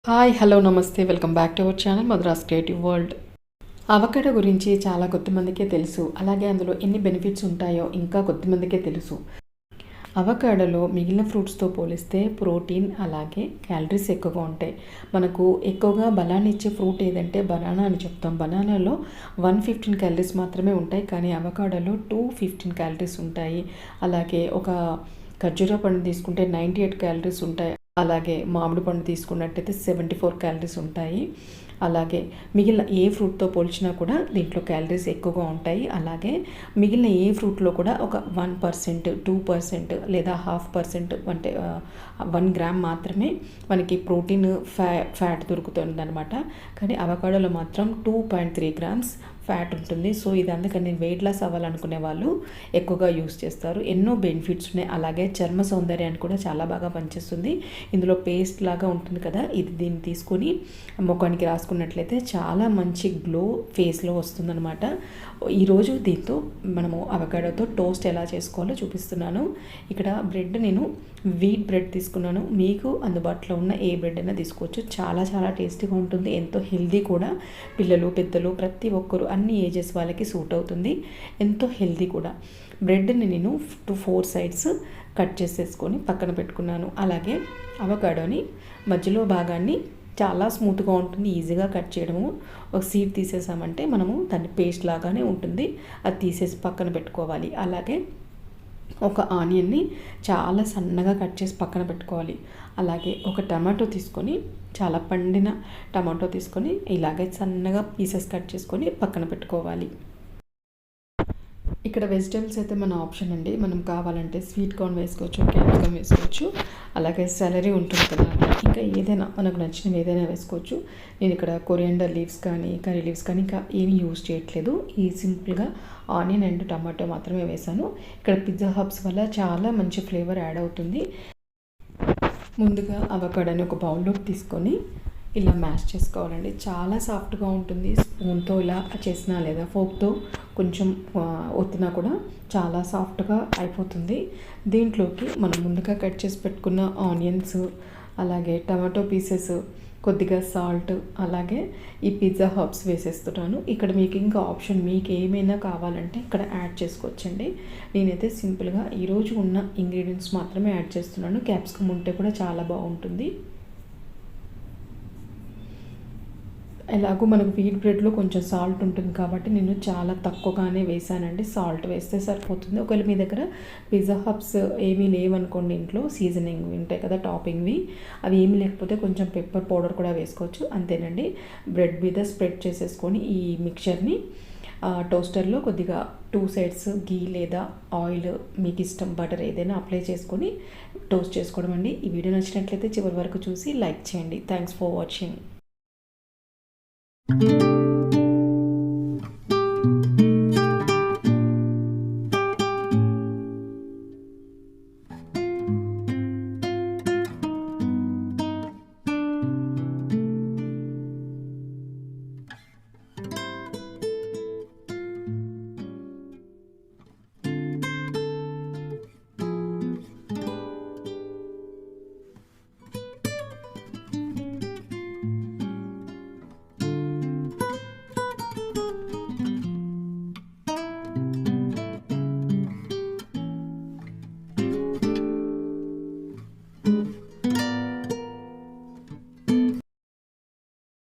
Hi hello నమస్తే welcome back to our channel Madras creative world. Avocado గురించి చాలా కొద్దిమందికే తెలుసు, అలాగే అందులో ఎన్ని బెనిఫిట్స్ ఉంటాయో ఇంకా కొద్దిమందికే తెలుసు. అవకాడోలో మిగిలిన ఫ్రూట్స్తో పోలిస్తే ప్రోటీన్ అలాగే క్యాలరీస్ ఎక్కువగా ఉంటాయి. మనకు ఎక్కువగా బలాన్ని ఇచ్చే ఫ్రూట్ ఏదంటే బనానా అని చెప్తాం. బనానాలో 115 క్యాలరీస్ మాత్రమే ఉంటాయి, కానీ అవకాడోలో 215 క్యాలరీస్ ఉంటాయి. అలాగే ఒక ఖర్జూర పండు తీసుకుంటే 98 క్యాలరీస్ ఉంటాయి. అలాగే మామిడి పండు తీసుకున్నట్టయితే 74 క్యాలరీస్ ఉంటాయి. అలాగే మిగిలిన ఏ ఫ్రూట్తో పోల్చినా కూడా దీంట్లో క్యాలరీస్ ఎక్కువగా ఉంటాయి. అలాగే మిగిలిన ఏ ఫ్రూట్లో కూడా ఒక 1%, 2% లేదా 0.5% అంటే 1 గ్రామ్ మాత్రమే మనకి ప్రోటీన్ ఫ్యాట్ దొరుకుతుంది అనమాట. కానీ అవకాడోలో మాత్రం 2.3 గ్రామ్స్ ఫ్యాట్ ఉంటుంది. సో ఇది అందుకని వెయిట్ లాస్ అవ్వాలనుకునే వాళ్ళు ఎక్కువగా యూస్ చేస్తారు. ఎన్నో బెనిఫిట్స్ ఉన్నాయి. అలాగే చర్మ సౌందర్యాన్ని కూడా చాలా బాగా పనిచేస్తుంది. ఇందులో పేస్ట్ లాగా ఉంటుంది కదా, దీన్ని తీసుకొని ముఖానికి రాసుకున్నట్లయితే చాలా మంచి గ్లో ఫేస్లో వస్తుందన్నమాట. ఈరోజు దీంతో మనము అవకాడోతో టోస్ట్ ఎలా చేసుకోవాలో చూపిస్తున్నాను. ఇక్కడ బ్రెడ్ నేను వీట్ బ్రెడ్ తీసుకున్నాను. మీకు అందుబాటులో ఉన్న ఏ బ్రెడ్ అయినా తీసుకోవచ్చు. చాలా చాలా టేస్టీగా ఉంటుంది, ఎంతో హెల్దీ కూడా. పిల్లలు పెద్దలు ప్రతి ఒక్కరు అన్ని ఏజెస్ వాళ్ళకి సూట్ అవుతుంది, ఎంతో హెల్దీ కూడా. బ్రెడ్ని నేను 4 సైడ్స్ కట్ చేసేసుకొని పక్కన పెట్టుకున్నాను. అలాగే అవకాడోని మధ్యలో భాగాన్ని చాలా స్మూత్గా ఉంటుంది, ఈజీగా కట్ చేయడము. ఒక సీడ్ తీసేసామంటే మనము దాన్ని పేస్ట్ లాగానే ఉంటుంది, అది తీసేసి పక్కన పెట్టుకోవాలి. అలాగే ఒక ఆనియన్ని చాలా సన్నగా కట్ చేసి పక్కన పెట్టుకోవాలి. అలాగే ఒక టమాటో తీసుకొని, చాలా పండిన టమాటో తీసుకొని ఇలాగే సన్నగా పీసెస్ కట్ చేసుకొని పక్కన పెట్టుకోవాలి. ఇక్కడ వెజిటేబుల్స్ అయితే మన ఆప్షన్ అండి. మనం కావాలంటే స్వీట్ కార్న్ వేసుకోవచ్చు, క్యాప్సికమ్ వేసుకోవచ్చు, అలాగే సెలరీ ఉంటుంది కదా, ఇంకా ఏదైనా మనకు నచ్చినవి ఏదైనా వేసుకోవచ్చు. నేను ఇక్కడ కొరియాండర్ లీవ్స్ కానీ కర్రీ లీవ్స్ కానీ ఇంకా ఏమీ యూజ్ చేయట్లేదు. ఈ సింపుల్గా ఆనియన్ అండ్ టమాటో మాత్రమే వేసాను. ఇక్కడ పిజ్జా హబ్స్ వల్ల చాలా మంచి ఫ్లేవర్ యాడ్ అవుతుంది. ముందుగా అవకాడోని ఒక బౌల్లోకి తీసుకొని ఇలా మ్యాష్ చేసుకోవాలండి. చాలా సాఫ్ట్గా ఉంటుంది. స్పూన్తో ఇలా చేసినా లేదా ఫోక్తో కొంచెం ఒత్తినా కూడా చాలా సాఫ్ట్గా అయిపోతుంది. దీంట్లోకి మనం ముందుగా కట్ చేసి పెట్టుకున్న ఆనియన్స్, అలాగే టమాటో పీసెస్, కొద్దిగా సాల్ట్, అలాగే ఈ పిజ్జా హర్బ్స్ వేసేస్తున్నాను. ఇక్కడ మీకు ఇంకా ఆప్షన్ మీకు ఏమైనా కావాలంటే ఇక్కడ యాడ్ చేసుకోవచ్చండి. నేనైతే సింపుల్గా ఈరోజు ఉన్న ఇంగ్రీడియంట్స్ మాత్రమే యాడ్ చేస్తున్నాను. క్యాప్సికమ్ ఉంటే కూడా చాలా బాగుంటుంది. ఎలాగో మనకు వీట్ బ్రెడ్లో కొంచెం సాల్ట్ ఉంటుంది కాబట్టి నేను చాలా తక్కువగానే వేసానండి. సాల్ట్ వేస్తే సరిపోతుంది. ఒకవేళ మీ దగ్గర పిజ్జా హబ్స్ ఏమీ లేవనుకోండి, ఇంట్లో సీజనింగ్ ఉంటాయి కదా టాపింగ్వి, అవి ఏమీ లేకపోతే కొంచెం పెప్పర్ పౌడర్ కూడా వేసుకోవచ్చు. అంతేనండి. బ్రెడ్ మీద స్ప్రెడ్ చేసేసుకొని ఈ మిక్చర్ని టోస్టర్లో కొద్దిగా 2 సైడ్స్ గీ లేదా ఆయిల్, మీకు ఇష్టం బటర్ ఏదైనా అప్లై చేసుకొని టోస్ట్ చేసుకోవడం అండి. ఈ వీడియో నచ్చినట్లయితే చివరి వరకు చూసి లైక్ చేయండి. Thanks for watching.